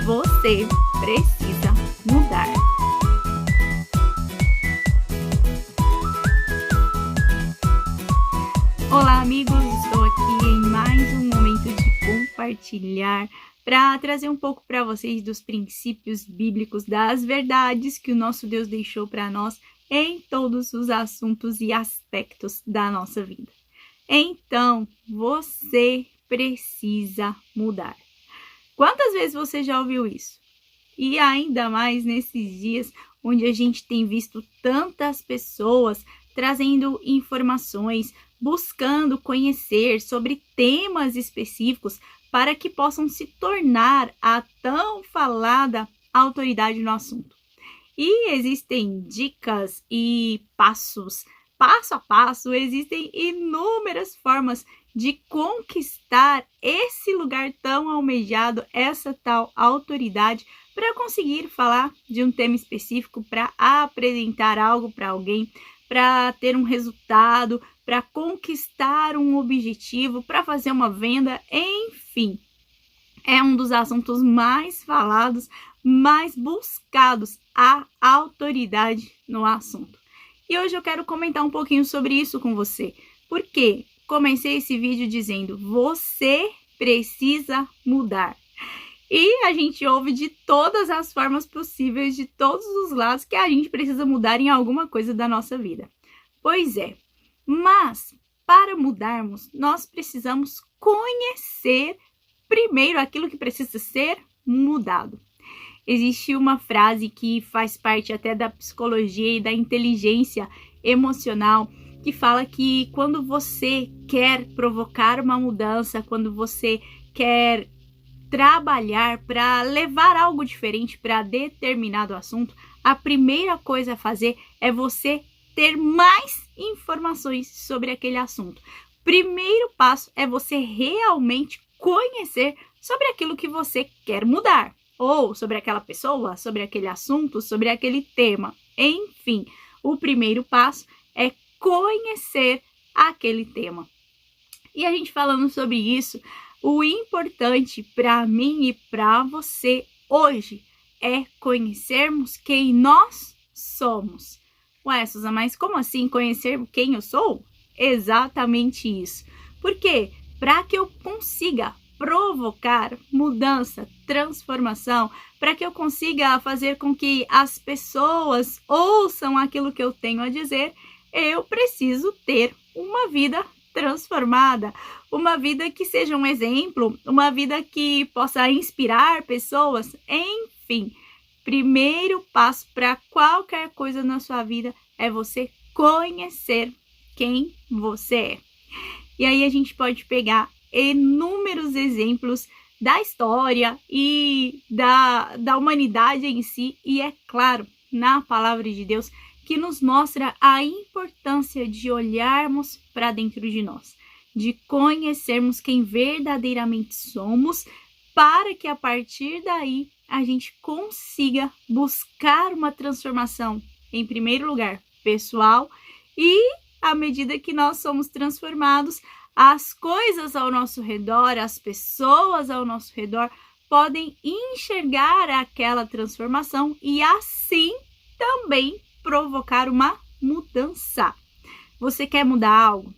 você precisa mudar. Olá, amigos, estou aqui em mais um momento de compartilhar para trazer um pouco para vocês dos princípios bíblicos, das verdades que o nosso Deus deixou para nós em todos os assuntos e aspectos da nossa vida. Então, você precisa mudar. Quantas vezes você já ouviu isso? E ainda mais nesses dias onde a gente tem visto tantas pessoas trazendo informações, buscando conhecer sobre temas específicos para que possam se tornar a tão falada autoridade no assunto. E existem dicas e passo a passo, existem inúmeras formas de conquistar esse lugar tão almejado, essa tal autoridade, para conseguir falar de um tema específico, para apresentar algo para alguém, para ter um resultado, para conquistar um objetivo, para fazer uma venda, enfim. É um dos assuntos mais falados, mais buscados, a autoridade no assunto. E hoje eu quero comentar um pouquinho sobre isso com você. Por quê? Comecei esse vídeo dizendo, você precisa mudar. E a gente ouve de todas as formas possíveis, de todos os lados, que a gente precisa mudar em alguma coisa da nossa vida. Pois é, mas para mudarmos, nós precisamos conhecer primeiro aquilo que precisa ser mudado. Existe uma frase que faz parte até da psicologia e da inteligência emocional, que fala que quando você quer provocar uma mudança, quando você quer trabalhar para levar algo diferente para determinado assunto, a primeira coisa a fazer é você ter mais informações sobre aquele assunto. Primeiro passo é você realmente conhecer sobre aquilo que você quer mudar, ou sobre aquela pessoa, sobre aquele assunto, sobre aquele tema. Enfim, o primeiro passo é conhecer aquele tema. E a gente falando sobre isso, o importante para mim e para você hoje é conhecermos quem nós somos. Ué, Suza, mas como assim conhecer quem eu sou? Exatamente isso. Por quê? Para que eu consiga provocar mudança, transformação, para que eu consiga fazer com que as pessoas ouçam aquilo que eu tenho a dizer, eu preciso ter uma vida transformada, uma vida que seja um exemplo, uma vida que possa inspirar pessoas, enfim. Primeiro passo para qualquer coisa na sua vida é você conhecer quem você é. E aí a gente pode pegar inúmeros exemplos da história e da humanidade em si, e é claro, na palavra de Deus, que nos mostra a importância de olharmos para dentro de nós, de conhecermos quem verdadeiramente somos, para que a partir daí a gente consiga buscar uma transformação, em primeiro lugar, pessoal, e à medida que nós somos transformados, as coisas ao nosso redor, as pessoas ao nosso redor podem enxergar aquela transformação e assim também provocar uma mudança. Você quer mudar algo?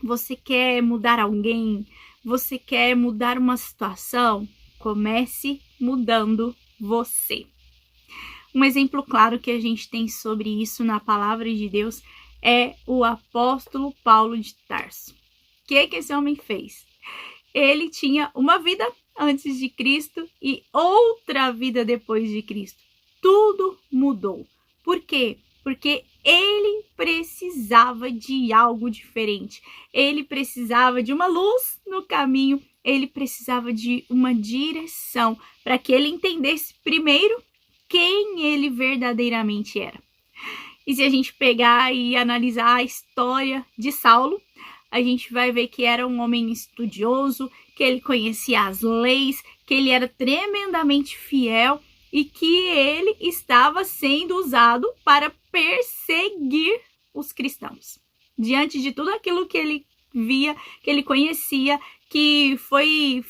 Você quer mudar alguém? Você quer mudar uma situação? Comece mudando você. Um exemplo claro que a gente tem sobre isso na palavra de Deus é o apóstolo Paulo de Tarso. O que esse homem fez? Ele tinha uma vida antes de Cristo e outra vida depois de Cristo. Tudo mudou. Por quê? Porque ele precisava de algo diferente. Ele precisava de uma luz no caminho. Ele precisava de uma direção para que ele entendesse primeiro quem ele verdadeiramente era. E se a gente pegar e analisar a história de Saulo, a gente vai ver que era um homem estudioso, que ele conhecia as leis, que ele era tremendamente fiel e que ele estava sendo usado para perseguir os cristãos. Diante de tudo aquilo que ele via, que ele conhecia, que foi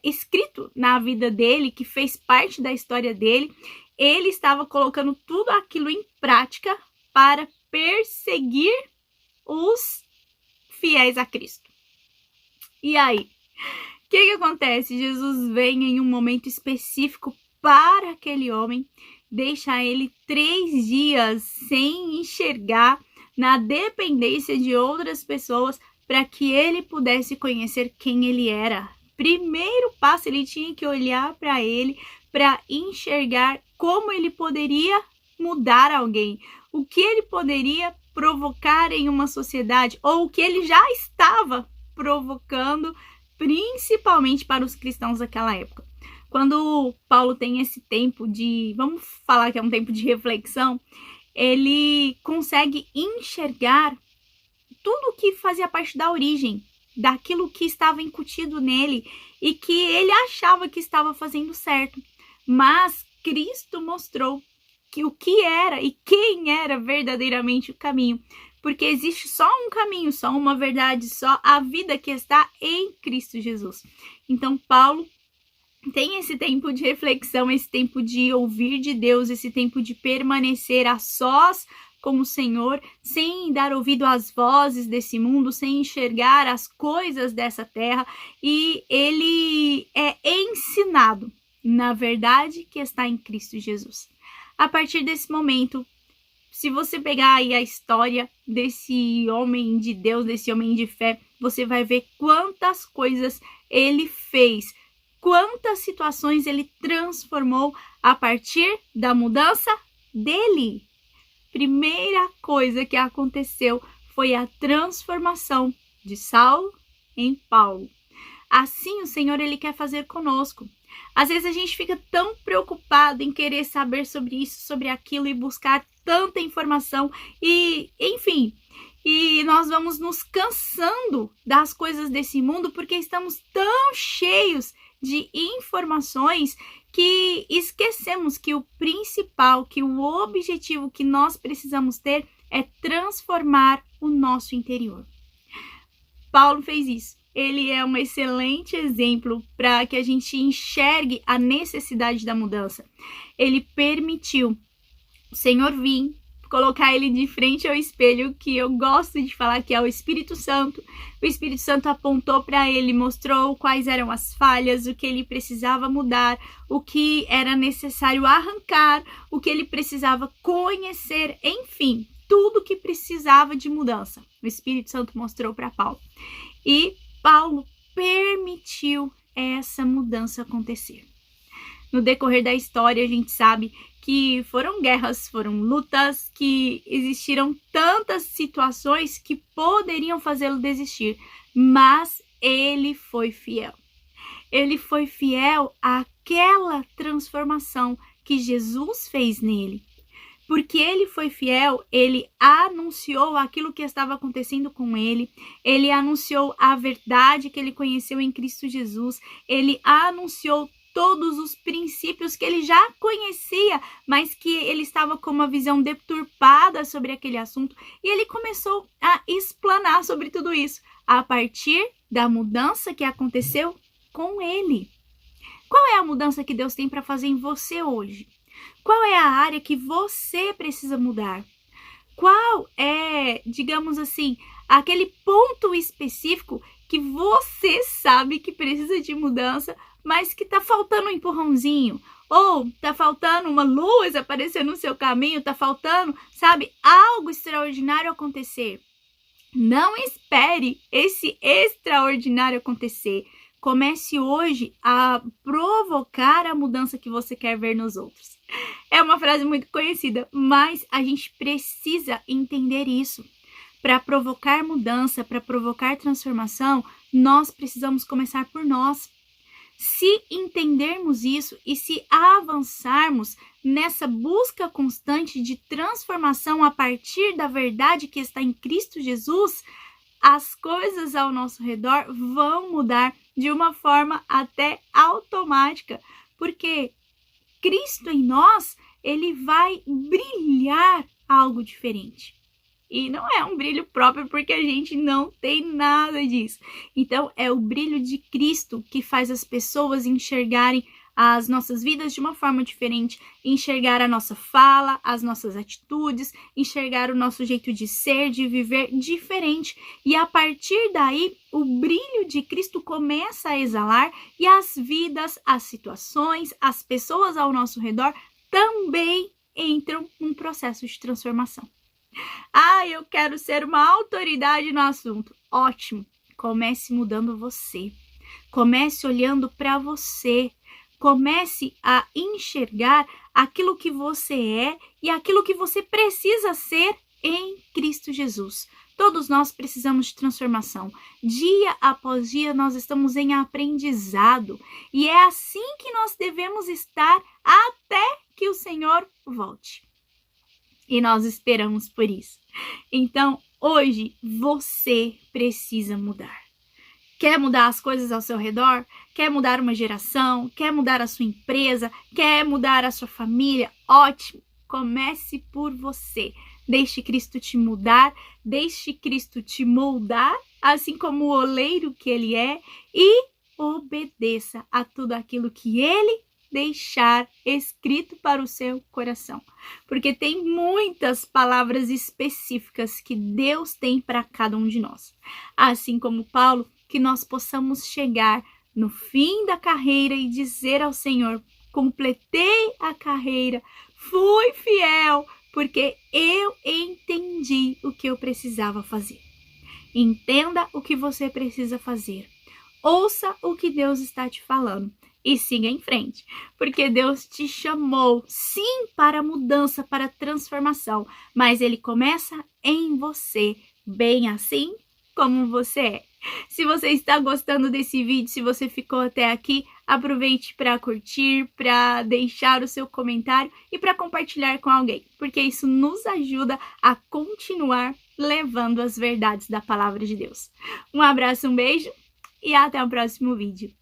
escrito na vida dele, que fez parte da história dele, ele estava colocando tudo aquilo em prática para perseguir os fiéis a Cristo. E aí, o que acontece? Jesus vem em um momento específico para aquele homem, deixa ele 3 dias sem enxergar, na dependência de outras pessoas, para que ele pudesse conhecer quem ele era. Primeiro passo, ele tinha que olhar para ele, para enxergar como ele poderia mudar alguém, o que ele poderia provocar em uma sociedade, ou o que ele já estava provocando, principalmente para os cristãos daquela época. Quando Paulo tem esse tempo de, vamos falar que é um tempo de reflexão, ele consegue enxergar tudo que fazia parte da origem, daquilo que estava incutido nele e que ele achava que estava fazendo certo. Mas Cristo mostrou que o que era e quem era verdadeiramente o caminho. Porque existe só um caminho, só uma verdade, só a vida que está em Cristo Jesus. Então, Paulo tem esse tempo de reflexão, esse tempo de ouvir de Deus, esse tempo de permanecer a sós com o Senhor, sem dar ouvido às vozes desse mundo, sem enxergar as coisas dessa terra, e ele é ensinado na verdade que está em Cristo Jesus. A partir desse momento, se você pegar aí a história desse homem de Deus, desse homem de fé, você vai ver quantas coisas ele fez, quantas situações ele transformou a partir da mudança dele. Primeira coisa que aconteceu foi a transformação de Saulo em Paulo. Assim o Senhor ele quer fazer conosco. Às vezes a gente fica tão preocupado em querer saber sobre isso, sobre aquilo e buscar tanta informação e, enfim, e nós vamos nos cansando das coisas desse mundo porque estamos tão cheios de informações que esquecemos que o principal, que o objetivo que nós precisamos ter é transformar o nosso interior. Paulo fez isso. Ele é um excelente exemplo para que a gente enxergue a necessidade da mudança. Ele permitiu o Senhor vir, colocar ele de frente ao espelho, que eu gosto de falar que é o Espírito Santo. O Espírito Santo apontou para ele, mostrou quais eram as falhas, o que ele precisava mudar, o que era necessário arrancar, o que ele precisava conhecer, enfim, tudo que precisava de mudança. O Espírito Santo mostrou para Paulo. E Paulo permitiu essa mudança acontecer. No decorrer da história, a gente sabe que foram guerras, foram lutas, que existiram tantas situações que poderiam fazê-lo desistir, mas ele foi fiel. Ele foi fiel àquela transformação que Jesus fez nele. Porque ele foi fiel, ele anunciou aquilo que estava acontecendo com ele, ele anunciou a verdade que ele conheceu em Cristo Jesus, ele anunciou todos os princípios que ele já conhecia, mas que ele estava com uma visão deturpada sobre aquele assunto, e ele começou a explanar sobre tudo isso, a partir da mudança que aconteceu com ele. Qual é a mudança que Deus tem para fazer em você hoje? Qual é a área que você precisa mudar? Qual é, digamos assim, aquele ponto específico que você sabe que precisa de mudança, mas que tá faltando um empurrãozinho? Ou tá faltando uma luz aparecer no seu caminho, tá faltando, sabe, algo extraordinário acontecer. Não espere esse extraordinário acontecer. Comece hoje a provocar a mudança que você quer ver nos outros. É uma frase muito conhecida, mas a gente precisa entender isso. Para provocar mudança, para provocar transformação, nós precisamos começar por nós. Se entendermos isso e se avançarmos nessa busca constante de transformação a partir da verdade que está em Cristo Jesus, as coisas ao nosso redor vão mudar de uma forma até automática, porque Cristo em nós, ele vai brilhar algo diferente. E não é um brilho próprio porque a gente não tem nada disso. Então, é o brilho de Cristo que faz as pessoas enxergarem as nossas vidas de uma forma diferente, enxergar a nossa fala, as nossas atitudes, enxergar o nosso jeito de ser, de viver diferente. E a partir daí, o brilho de Cristo começa a exalar e as vidas, as situações, as pessoas ao nosso redor também entram num processo de transformação. Eu quero ser uma autoridade no assunto. Ótimo! Comece mudando você. Comece olhando para você. Comece a enxergar aquilo que você é e aquilo que você precisa ser em Cristo Jesus. Todos nós precisamos de transformação. Dia após dia nós estamos em aprendizado e é assim que nós devemos estar até que o Senhor volte. E nós esperamos por isso. Então, hoje você precisa mudar. Quer mudar as coisas ao seu redor? Quer mudar uma geração? Quer mudar a sua empresa? Quer mudar a sua família? Ótimo! Comece por você. Deixe Cristo te mudar, deixe Cristo te moldar, assim como o oleiro que Ele é, e obedeça a tudo aquilo que Ele deixar escrito para o seu coração. Porque tem muitas palavras específicas que Deus tem para cada um de nós. Assim como Paulo, que nós possamos chegar no fim da carreira e dizer ao Senhor: completei a carreira, fui fiel, porque eu entendi o que eu precisava fazer. Entenda o que você precisa fazer. Ouça o que Deus está te falando e siga em frente, porque Deus te chamou, sim, para mudança, para transformação, mas Ele começa em você, bem assim como você é. Se você está gostando desse vídeo, se você ficou até aqui, aproveite para curtir, para deixar o seu comentário e para compartilhar com alguém, porque isso nos ajuda a continuar levando as verdades da palavra de Deus. Um abraço, um beijo e até o próximo vídeo.